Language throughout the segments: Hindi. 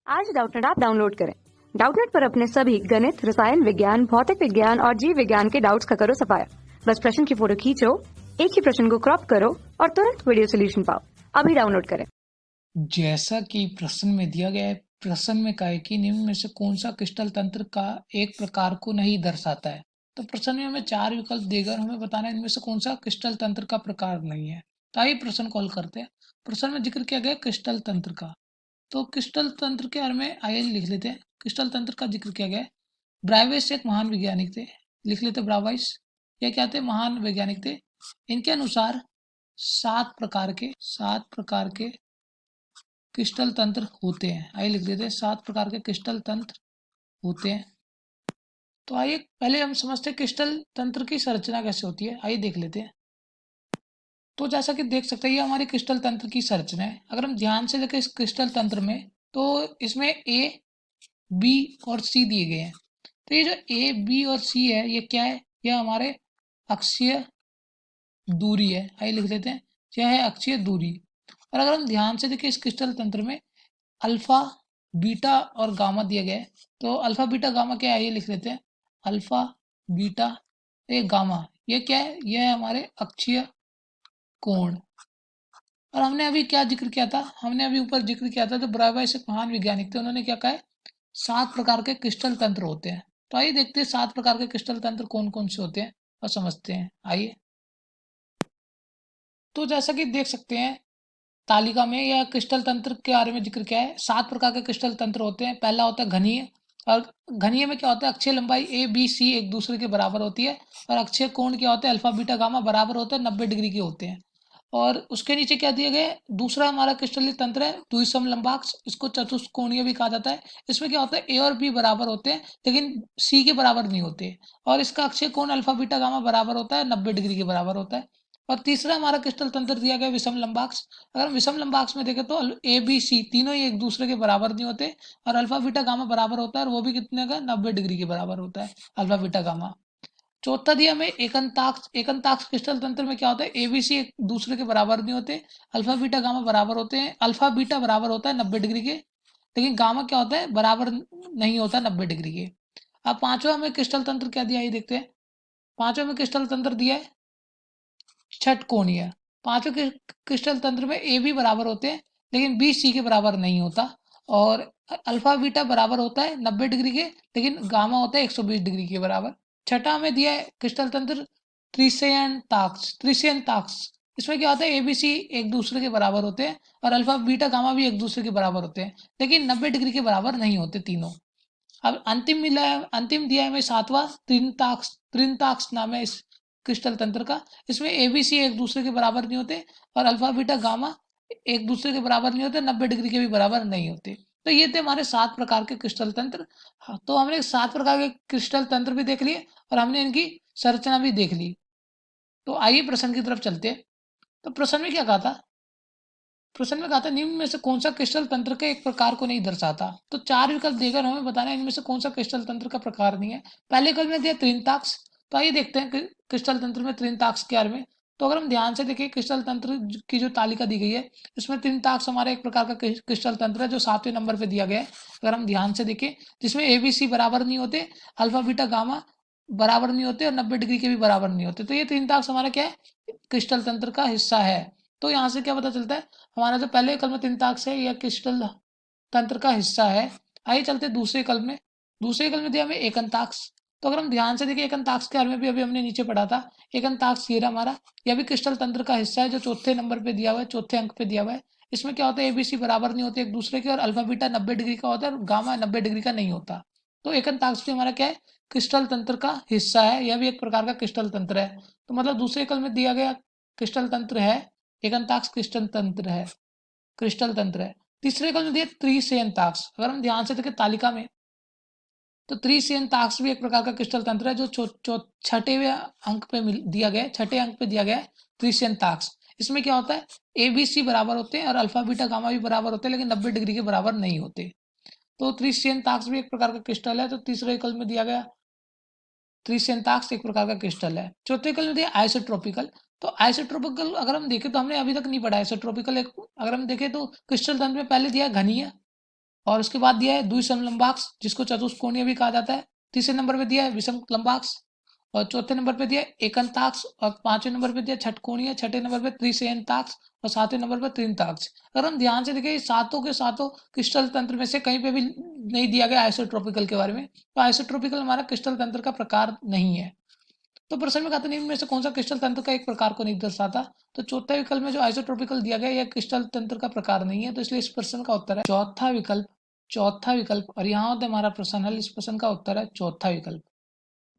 आज डाउटनेट ऐप डाउनलोड करें। डाउटनेट पर अपने सभी गणित, रसायन विज्ञान, भौतिक विज्ञान और जीव विज्ञान के डाउट्स का करो सफाया। बस प्रश्न की फोटो खींचो, एक ही प्रश्न को क्रॉप करो और तुरंत वीडियो सोल्यूशन पाओ। अभी डाउनलोड करें। जैसा कि प्रश्न में दिया गया है, प्रश्न में कहा है कि निम्न में से कौन सा क्रिस्टल तंत्र का एक प्रकार को नहीं दर्शाता है। तो प्रश्न में हमें 4 विकल्प देकर हमें बताना है इनमें से कौन सा क्रिस्टल तंत्र का प्रकार नहीं है। तो आइए प्रश्न को हल करते हैं। प्रश्न में जिक्र किया गया क्रिस्टल तंत्र का, तो क्रिस्टल तंत्र के बारे में आइए लिख लेते हैं। क्रिस्टल तंत्र का जिक्र किया गया है। ब्राइवेस एक महान वैज्ञानिक थे, लिख लेते ब्रावाइस। ये क्या थे? महान वैज्ञानिक थे। इनके अनुसार 7 प्रकार के क्रिस्टल तंत्र होते हैं। आइए लिख देते हैं 7 प्रकार के क्रिस्टल तंत्र होते हैं। तो आइए पहले हम समझते हैं क्रिस्टल तंत्र की संरचना कैसे होती है। आइए देख लेते हैं। तो जैसा कि देख सकते हैं ये हमारी क्रिस्टल तंत्र की संरचना है। अगर हम ध्यान से देखें इस क्रिस्टल तंत्र में, तो इसमें ए, बी और सी दिए गए हैं। तो ये जो ए, बी और सी है, ये क्या है? यह हमारे अक्षीय दूरी है। आइए लिख देते हैं, यह है अक्षीय दूरी। और अगर हम ध्यान से देखें इस क्रिस्टल तंत्र में अल्फा, बीटा और गामा दिया गया है। तो अल्फा, बीटा, गामा क्या है? ये लिख लेते हैं। अल्फा, बीटा, ये गामा, ये क्या है? ये है हमारे अक्षीय कोण। और हमने अभी क्या जिक्र किया था? हमने अभी ऊपर जिक्र किया था, तो ब्राइवाइस एक महान वैज्ञानिक थे, उन्होंने क्या कहा है? 7 प्रकार के क्रिस्टल तंत्र होते हैं। तो आइए देखते हैं 7 प्रकार के क्रिस्टल तंत्र कौन कौन से होते हैं और समझते हैं। आइए, तो जैसा कि देख सकते हैं तालिका में, यह क्रिस्टल तंत्र के बारे में जिक्र किया है। 7 प्रकार के क्रिस्टल तंत्र होते हैं। पहला होता है घनीय। और घनीय में क्या होता है? अक्षीय लंबाई ए, बी, सी एक दूसरे के बराबर होती है। और अक्षीय कोण क्या होते हैं? अल्फा, बीटा, गामा बराबर होते हैं, 90 डिग्री के होते हैं। और उसके नीचे क्या दिया गया है? दूसरा हमारा क्रिस्टलीय तंत्र है द्विसम लंबाक्ष, इसको चतुष्कोणीय भी कहा जाता है। इसमें क्या होता है? ए और बी बराबर होते हैं, लेकिन सी के बराबर नहीं होते। और इसका अक्षीय कोण अल्फा, बीटा, गामा बराबर होता है, 90 डिग्री के बराबर होता है। और तीसरा हमारा क्रिस्टल तंत्र दिया गया विषम लंबाक्ष। अगर हम विषम लंबाक्ष में देखें तो ए, बी, सी तीनों ही एक दूसरे के बराबर नहीं होते। और अल्फा, बीटा, गामा बराबर होता है, और वो भी कितने का? 90 डिग्री के बराबर होता है अल्फा, बीटा, गामा। चौथा दिया हमें एकंताक्ष। एकंताक्ष क्रिस्टल तंत्र में क्या होता है? ए, बी, सी एक दूसरे के बराबर नहीं होते। अल्फा, बीटा, गामा बराबर होते हैं। अल्फा, बीटा बराबर होता है 90 डिग्री के, लेकिन गामा क्या होता है? बराबर नहीं होता 90 डिग्री के। अब पांचवा हमें क्रिस्टल तंत्र क्या दिया, ये देखते हैं। पांचवा में क्रिस्टल तंत्र दिया है षटकोणीय। पांचों के क्रिस्टल तंत्र में ए, बी बराबर होते हैं, लेकिन बी, सी के बराबर नहीं होता। और अल्फा, बीटा बराबर होता है 90 डिग्री के, लेकिन गामा होता है 120 डिग्री के बराबर। छठा में दिया है क्रिस्टल तंत्र त्रिशयन ताक्ष। त्रिशयन ताक्ष, इसमें क्या होता है? ए, बी, सी एक दूसरे के बराबर होते हैं, और अल्फा, बीटा, गामा भी एक दूसरे के बराबर होते हैं, लेकिन 90 डिग्री के बराबर नहीं होते तीनों। अब अंतिम मिला है, अंतिम दिया है हमें सातवां त्रिनताक्ष। त्रिनताक्ष नाम है इस क्रिस्टल तंत्र का। इसमें ए, बी, सी एक दूसरे के बराबर नहीं होते, और अल्फा, बीटा, गामा एक दूसरे के बराबर नहीं होते, 90 डिग्री के भी बराबर नहीं होते। तो ये थे हमारे 7 प्रकार के क्रिस्टल तंत्र। हाँ, तो हमने 7 प्रकार के क्रिस्टल तंत्र भी देख लिए, और हमने इनकी संरचना भी देख ली। तो आइए प्रश्न की तरफ चलते हैं। तो प्रश्न में क्या कहा था? प्रश्न में कहा था निम्न में से कौन सा क्रिस्टल तंत्र के एक प्रकार को नहीं दर्शाता। तो 4 विकल्प देकर हमें बताना है इनमें से कौन सा क्रिस्टल तंत्र का प्रकार नहीं है। पहले विकल्प में दिया त्रिनताक्ष। तो आइए देखते हैं क्रिस्टल तंत्र में त्रिनताक्ष के बारे में। तो अगर हम ध्यान से देखें क्रिस्टल तंत्र की जो तालिका दी गई है, इसमें त्रिनताक्ष हमारा एक प्रकार का क्रिस्टल तंत्र है, जो 7वें नंबर पे दिया गया है। अगर हम ध्यान से देखें, जिसमें ए, बी, सी बराबर नहीं होते, अल्फा, बीटा, गामा बराबर नहीं होते, और 90 डिग्री के भी बराबर नहीं होते। तो ये त्रिनताक्ष हमारा क्या है? क्रिस्टल तंत्र का हिस्सा है। तो यहाँ से क्या पता चलता है? हमारा जो पहले कल में त्रिनताक्ष है, यह क्रिस्टल तंत्र का हिस्सा है। आइए चलते दूसरे कल में। दूसरे कल में दिया हमें एकंताक्ष। तो अगर हम ध्यान से देखें एकंताक्ष के बारे में भी अभी हमने नीचे पढ़ा था। एकंताक्ष ये रहा हमारा, यह भी क्रिस्टल तंत्र का हिस्सा है, जो चौथे नंबर पे दिया हुआ है, चौथे अंक पे दिया हुआ है। इसमें क्या होता है? एबीसी बराबर नहीं होते एक दूसरे के, और अल्फा, बीटा 90 डिग्री का होता है, और गामा 90 डिग्री का नहीं होता। तो एकंताक्ष भी हमारा क्या है? क्रिस्टल तंत्र का हिस्सा है, यह भी एक प्रकार का क्रिस्टल तंत्र है। तो मतलब दूसरे कल में दिया गया क्रिस्टल तंत्र है एकंताक्ष। क्रिस्टल तंत्र है, क्रिस्टल तंत्र है। तीसरे कल में दिया त्रिशयनताक्ष। अगर हम ध्यान से देखें तालिका में, तो त्रिशयनताक्ष भी एक प्रकार का क्रिस्टल तंत्र है, जो छठे अंक पे दिया गया है। छठे अंक पे दिया गया है त्रिशयनताक्ष। इसमें क्या होता है? ए, बी, सी बराबर होते हैं, और अल्फा, बीटा, गामा भी बराबर होते हैं, लेकिन 90 डिग्री के बराबर नहीं होते। तो त्रिशयनताक्ष भी एक प्रकार का क्रिस्टल है। तो तीसरे कल में दिया गया त्रिशयनताक्ष एक प्रकार का क्रिस्टल है। चौथे कल में दिया आइसोट्रोपिकल। तो आइसोट्रोपिकल अगर हम देखें, तो हमने अभी तक नहीं पढ़ा आइसोट्रोपिकल। एक अगर हम देखें तो क्रिस्टल तंत्र में पहले दिया घनीय, और उसके बाद दिया है द्विसम लंबाक्ष, जिसको चतुष्कोणीय भी कहा जाता है। तीसरे नंबर पे दिया है विषम लंबाक्ष, और चौथे नंबर पे दिया है एकंताक्ष, और पांचवें नंबर पे दिया षटकोणीय, छठे नंबर पे त्रिशयनताक्ष, और सातवें नंबर पर त्रिनताक्ष। अगर हम ध्यान से देखें, सातों के सातों क्रिस्टल तंत्र में से कहीं पे भी नहीं दिया गया आइसोट्रोपिकल के बारे में, तो आइसोट्रोपिकल हमारा क्रिस्टल तंत्र का प्रकार नहीं है। तो प्रश्न में कहते निम्न में से कौन सा क्रिस्टल तंत्र का एक प्रकार को नहीं दर्शाता, तो चौथा विकल्प में जो आइसोट्रोपिकल दिया गया यह क्रिस्टल तंत्र का प्रकार नहीं है, तो इसलिए इस प्रश्न का उत्तर है चौथा विकल्प। चौथा विकल्प, और यहाँ होता है हमारा प्रश्न हल। इस प्रश्न का उत्तर है चौथा विकल्प।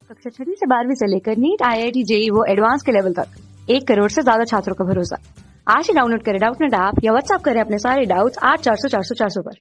कक्षा 6वीं से 12वीं से लेकर नीट, IIT, JEE वो एडवांस के लेवल तक 1 करोड़ से ज्यादा छात्रों का भरोसा। आज ही डाउनलोड करें डाउटनेट ऐप या व्हाट्सएप करें अपने सारे डाउट्स 8400 400 400 पर।